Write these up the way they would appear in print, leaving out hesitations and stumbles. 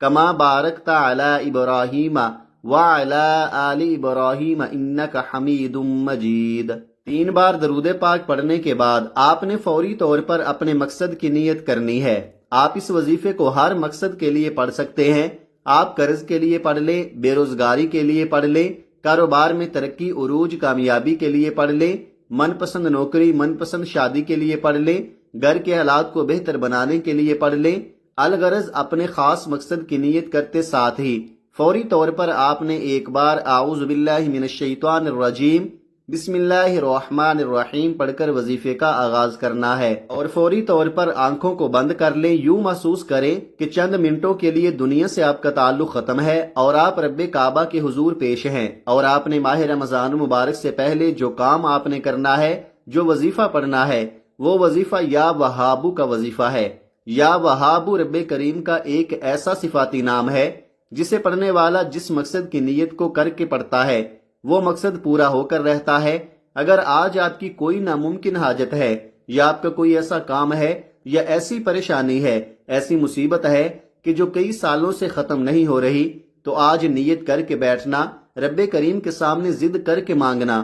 کما بارکت علی ابراہیم وعلی آل ابراہیم انک حمید مجید۔ 3 بار درود پاک پڑھنے کے بعد آپ نے فوری طور پر اپنے مقصد کی نیت کرنی ہے۔ آپ اس وظیفے کو ہر مقصد کے لیے پڑھ سکتے ہیں۔ آپ قرض کے لیے پڑھ لیں، بے روزگاری کے لیے پڑھ لیں، کاروبار میں ترقی عروج کامیابی کے لیے پڑھ لیں، من پسند نوکری من پسند شادی کے لیے پڑھ لیں، گھر کے حالات کو بہتر بنانے کے لیے پڑھ لیں۔ الغرض اپنے خاص مقصد کی نیت کرتے ساتھ ہی فوری طور پر آپ نے ایک بار اعوذ باللہ من الشیطان الرجیم بسم اللہ الرحمن الرحیم پڑھ کر وظیفے کا آغاز کرنا ہے، اور فوری طور پر آنکھوں کو بند کر لیں۔ یوں محسوس کریں کہ چند منٹوں کے لیے دنیا سے آپ کا تعلق ختم ہے اور آپ رب کعبہ کے حضور پیش ہیں، اور آپ نے ماہ رمضان المبارک سے پہلے جو کام آپ نے کرنا ہے، جو وظیفہ پڑھنا ہے، وہ وظیفہ یا وہابو کا وظیفہ ہے۔ یا وہابو رب کریم کا ایک ایسا صفاتی نام ہے جسے پڑھنے والا جس مقصد کی نیت کو کر کے پڑھتا ہے وہ مقصد پورا ہو کر رہتا ہے۔ اگر آج آپ کی کوئی ناممکن حاجت ہے، یا آپ کا کوئی ایسا کام ہے، یا ایسی پریشانی ہے، ایسی مصیبت ہے کہ جو کئی سالوں سے ختم نہیں ہو رہی، تو آج نیت کر کے بیٹھنا، رب کریم کے سامنے ضد کر کے مانگنا۔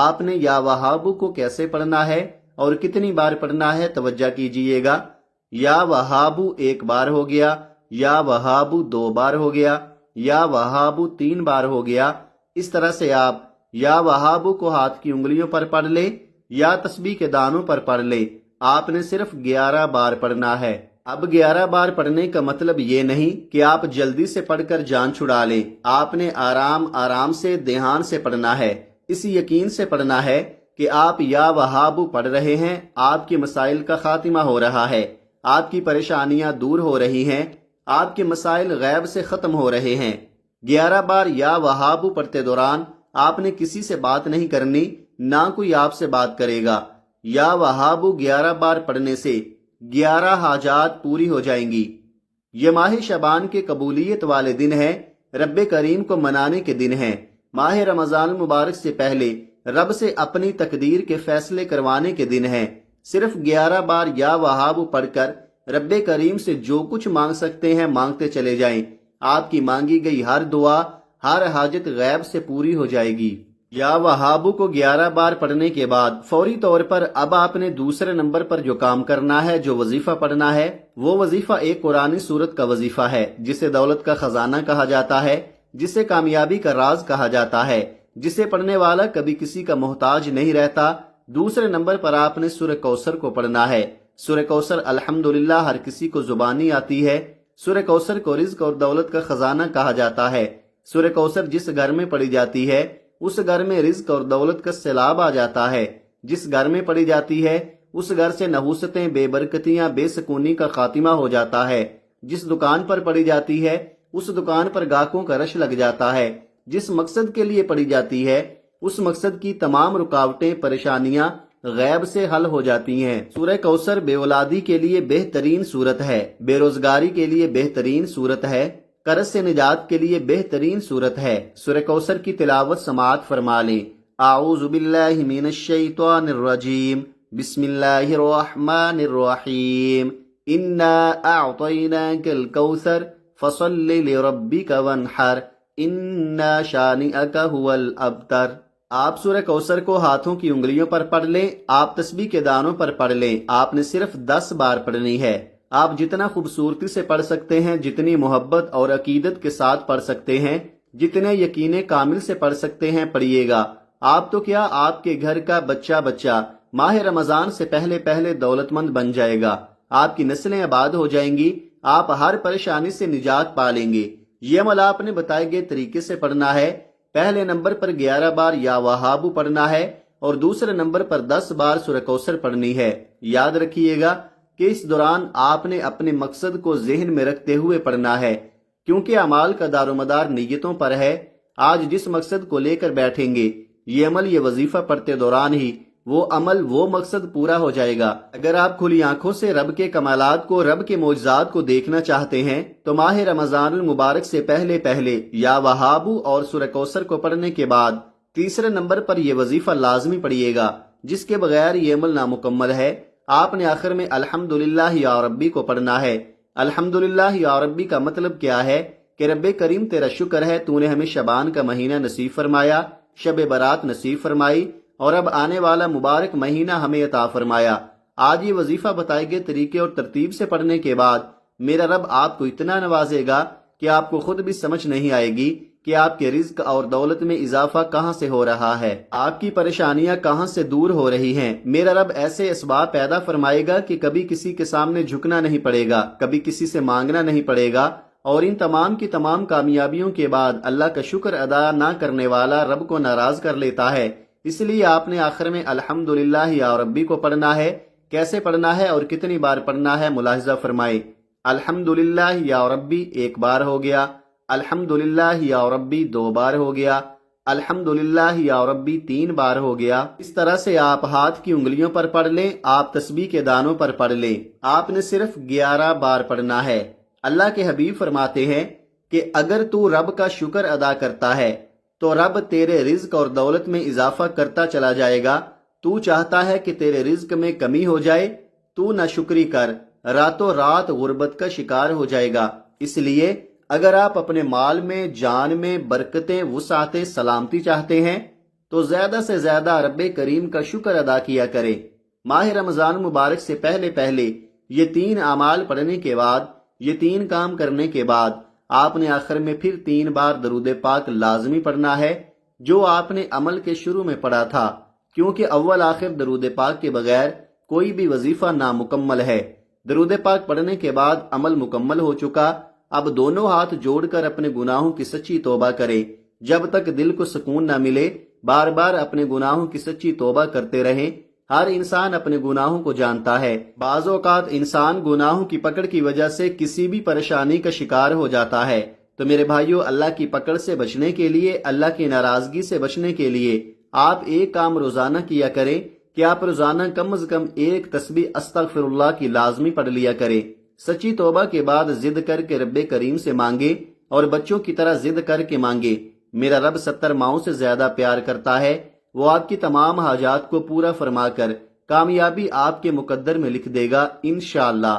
آپ نے یا وہابو کو کیسے پڑھنا ہے اور کتنی بار پڑھنا ہے، توجہ کیجئے گا۔ یا وہابو 1 بار ہو گیا، یا وہابو 2 بار ہو گیا، یا وہابو 3 بار ہو گیا۔ اس طرح سے آپ یا وہابو کو ہاتھ کی انگلیوں پر پڑھ لیں یا تسبیح کے دانوں پر پڑھ لیں۔ آپ نے صرف 11 بار پڑھنا ہے۔ اب 11 بار پڑھنے کا مطلب یہ نہیں کہ آپ جلدی سے پڑھ کر جان چھڑا لیں۔ آپ نے آرام آرام سے دھیان سے پڑھنا ہے، اس یقین سے پڑھنا ہے کہ آپ یا وہابو پڑھ رہے ہیں، آپ کے مسائل کا خاتمہ ہو رہا ہے، آپ کی پریشانیاں دور ہو رہی ہیں، آپ کے مسائل غیب سے ختم ہو رہے ہیں۔ 11 بار یا وہابو پڑھتے دوران آپ نے کسی سے بات نہیں کرنی، نہ کوئی آپ سے بات کرے گا۔ یا وہابو 11 بار پڑھنے سے 11 حاجات پوری ہو جائیں گی۔ یہ ماہ شعبان کے قبولیت والے دن ہیں، رب کریم کو منانے کے دن ہیں۔ ماہ رمضان المبارک سے پہلے رب سے اپنی تقدیر کے فیصلے کروانے کے دن ہیں۔ صرف 11 بار یا وہابو پڑھ کر رب کریم سے جو کچھ مانگ سکتے ہیں مانگتے چلے جائیں۔ آپ کی مانگی گئی ہر دعا، ہر حاجت غیب سے پوری ہو جائے گی۔ یا وہابو کو 11 بار پڑھنے کے بعد فوری طور پر اب آپ نے دوسرے نمبر پر جو کام کرنا ہے، جو وظیفہ پڑھنا ہے، وہ وظیفہ ایک قرآنی سورت کا وظیفہ ہے جسے دولت کا خزانہ کہا جاتا ہے، جسے کامیابی کا راز کہا جاتا ہے، جسے پڑھنے والا کبھی کسی کا محتاج نہیں رہتا۔ دوسرے نمبر پر آپ نے سورہ کوثر کو پڑھنا ہے۔ سورہ کوثر الحمدللہ ہر کسی کو زبانی آتی ہے۔ سورہ کوثر کو رزق اور دولت کا خزانہ کہا جاتا ہے۔ سورہ کوثر جس گھر میں پڑھی جاتی ہے اس گھر میں رزق اور دولت کا سیلاب آ جاتا ہے۔ جس گھر میں پڑھی جاتی ہے اس گھر سے نحوستیں، بے برکتیاں، بے سکونی کا خاتمہ ہو جاتا ہے۔ جس دکان پر پڑھی جاتی ہے اس دکان پر گاہکوں کا رش لگ جاتا ہے۔ جس مقصد کے لیے پڑھی جاتی ہے اس مقصد کی تمام رکاوٹیں، پریشانیاں غیب سے حل ہو جاتی ہیں۔ سورہ کوثر بے اولادی کے لیے بہترین صورت ہے، بے روزگاری کے لیے بہترین صورت ہے، قرض سے نجات کے لیے بہترین صورت ہے۔ سورہ کوثر کی تلاوت سماعت فرما لیں۔ اعوذ باللہ من الشیطان الرجیم بسم اللہ الرحمن الرحیم انا اعطیناک الکوثر فصل لربک وانحر انا شانئک هو الابتر۔ آپ سورہ کوثر کو ہاتھوں کی انگلیوں پر پڑھ لیں، آپ تسبیح کے دانوں پر پڑھ لیں۔ آپ نے صرف 10 بار پڑھنی ہے۔ آپ جتنا خوبصورتی سے پڑھ سکتے ہیں، جتنی محبت اور عقیدت کے ساتھ پڑھ سکتے ہیں، جتنے یقین کامل سے پڑھ سکتے ہیں پڑھیے گا۔ آپ تو کیا، آپ کے گھر کا بچہ ماہ رمضان سے پہلے پہلے دولت مند بن جائے گا، آپ کی نسلیں آباد ہو جائیں گی، آپ ہر پریشانی سے نجات پا لیں گے۔ یہ عمل آپ نے بتائے گئے طریقے سے پڑھنا ہے۔ پہلے نمبر پر 11 بار یا وہابو پڑھنا ہے اور دوسرے نمبر پر 10 بار سورہ کوثر پڑھنی ہے۔ یاد رکھیے گا کہ اس دوران آپ نے اپنے مقصد کو ذہن میں رکھتے ہوئے پڑھنا ہے، کیونکہ اعمال کا دار و مدار نیتوں پر ہے۔ آج جس مقصد کو لے کر بیٹھیں گے، یہ عمل، یہ وظیفہ پڑھتے دوران ہی وہ عمل، وہ مقصد پورا ہو جائے گا۔ اگر آپ کھلی آنکھوں سے رب کے کمالات کو، رب کے معجزات کو دیکھنا چاہتے ہیں تو ماہ رمضان المبارک سے پہلے پہلے یا وہابو اور سورہ کوثر کو پڑھنے کے بعد تیسرے نمبر پر یہ وظیفہ لازمی پڑھیے گا، جس کے بغیر یہ عمل نامکمل ہے۔ آپ نے آخر میں الحمدللہ یا ربی کو پڑھنا ہے۔ الحمدللہ یا ربی کا مطلب کیا ہے؟ کہ رب کریم تیرا شکر ہے تو نے ہمیں شعبان کا مہینہ نصیب فرمایا، شب برات نصیب فرمائی، اور اب آنے والا مبارک مہینہ ہمیں عطا فرمایا۔ آج یہ وظیفہ بتائے گئے طریقے اور ترتیب سے پڑھنے کے بعد میرا رب آپ کو اتنا نوازے گا کہ آپ کو خود بھی سمجھ نہیں آئے گی کہ آپ کے رزق اور دولت میں اضافہ کہاں سے ہو رہا ہے، آپ کی پریشانیاں کہاں سے دور ہو رہی ہیں۔ میرا رب ایسے اسباب پیدا فرمائے گا کہ کبھی کسی کے سامنے جھکنا نہیں پڑے گا، کبھی کسی سے مانگنا نہیں پڑے گا، اور ان تمام کی تمام کامیابیوں کے بعد اللہ کا شکر ادا نہ کرنے والا رب کو ناراض کر لیتا ہے۔ اس لیے آپ نے آخر میں الحمدللہ یا ربی کو پڑھنا ہے۔ کیسے پڑھنا ہے اور کتنی بار پڑھنا ہے ملاحظہ فرمائے۔ الحمدللہ یا ربی ایک بار ہو گیا، الحمدللہ یا ربی 2 بار ہو گیا، الحمدللہ یا ربی 3 بار ہو گیا۔ اس طرح سے آپ ہاتھ کی انگلیوں پر پڑھ لیں، آپ تسبیح کے دانوں پر پڑھ لیں۔ آپ نے صرف 11 بار پڑھنا ہے۔ اللہ کے حبیب فرماتے ہیں کہ اگر تو رب کا شکر ادا کرتا ہے تو رب تیرے رزق اور دولت میں اضافہ کرتا چلا جائے گا۔ تو چاہتا ہے کہ تیرے رزق میں کمی ہو جائے، تو ناشکری کر، راتوں رات غربت کا شکار ہو جائے گا۔ اس لیے اگر آپ اپنے مال میں، جان میں برکتیں، وسعتیں، سلامتی چاہتے ہیں تو زیادہ سے زیادہ رب کریم کا شکر ادا کیا کریں۔ ماہ رمضان مبارک سے پہلے پہلے یہ 3 اعمال پڑھنے کے بعد، یہ 3 کام کرنے کے بعد آپ نے آخر میں پھر 3 بار درود پاک لازمی پڑھنا ہے، جو آپ نے عمل کے شروع میں پڑھا تھا، کیونکہ اول آخر درود پاک کے بغیر کوئی بھی وظیفہ نامکمل ہے۔ درود پاک پڑھنے کے بعد عمل مکمل ہو چکا، اب دونوں ہاتھ جوڑ کر اپنے گناہوں کی سچی توبہ کریں۔ جب تک دل کو سکون نہ ملے بار بار اپنے گناہوں کی سچی توبہ کرتے رہیں۔ ہر انسان اپنے گناہوں کو جانتا ہے۔ بعض اوقات انسان گناہوں کی پکڑ کی وجہ سے کسی بھی پریشانی کا شکار ہو جاتا ہے۔ تو میرے بھائیو، اللہ کی پکڑ سے بچنے کے لیے، اللہ کی ناراضگی سے بچنے کے لیے آپ ایک کام روزانہ کیا کریں کہ آپ روزانہ کم از کم ایک تسبیح استغفر اللہ کی لازمی پڑھ لیا کریں۔ سچی توبہ کے بعد ضد کر کے رب کریم سے مانگے، اور بچوں کی طرح ضد کر کے مانگے۔ میرا رب 70 ماؤں سے زیادہ پیار کرتا ہے۔ وہ آپ کی تمام حاجات کو پورا فرما کر کامیابی آپ کے مقدر میں لکھ دے گا انشاءاللہ۔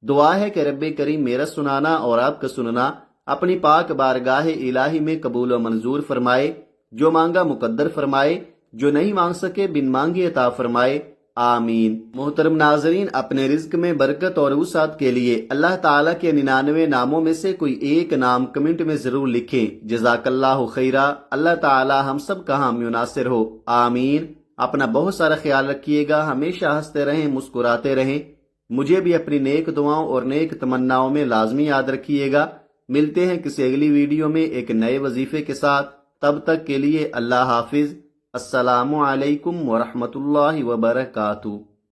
دعا ہے کہ رب کریم میرا سنانا اور آپ کا سننا اپنی پاک بارگاہ الہی میں قبول و منظور فرمائے۔ جو مانگا مقدر فرمائے، جو نہیں مانگ سکے بن مانگے عطا فرمائے، آمین۔ محترم ناظرین، اپنے رزق میں برکت اور وسعت کے لیے اللہ تعالیٰ کے 99 ناموں میں سے کوئی ایک نام کمنٹ میں ضرور لکھیں۔ جزاک اللہ خیرہ۔ اللہ تعالیٰ ہم سب کا حامی و ناصر ہو، آمین۔ اپنا بہت سارا خیال رکھیے گا، ہمیشہ ہنستے رہیں، مسکراتے رہیں۔ مجھے بھی اپنی نیک دعاؤں اور نیک تمناؤں میں لازمی یاد رکھیے گا۔ ملتے ہیں کسی اگلی ویڈیو میں ایک نئے وظیفے کے ساتھ۔ تب تک کے لیے اللہ حافظ۔ السلام علیکم ورحمۃ اللہ وبرکاتہ۔